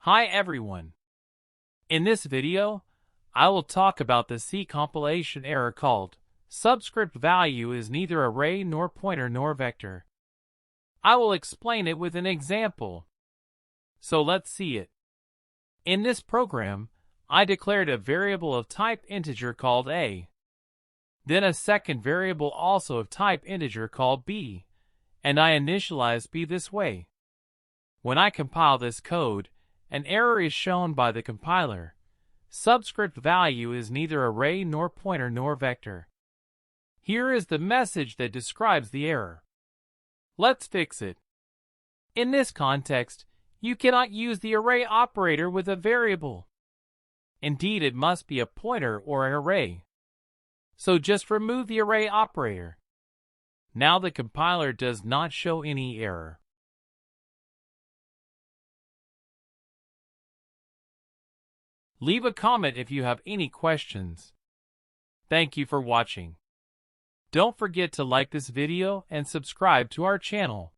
Hi everyone. In this video, I will talk about the C compilation error called subscript value is neither array nor pointer nor vector. I will explain it with an example. So let's see it. In this program, I declared a variable of type integer called a, then a second variable also of type integer called b, and I initialized b this way. When I compile this code, an error is shown by the compiler. Subscript value is neither array nor pointer nor vector. Here is the message that describes the error. Let's fix it. In this context, you cannot use the array operator with a variable. Indeed, it must be a pointer or an array. So just remove the array operator. Now the compiler does not show any error. Leave a comment if you have any questions. Thank you for watching. Don't forget to like this video and subscribe to our channel.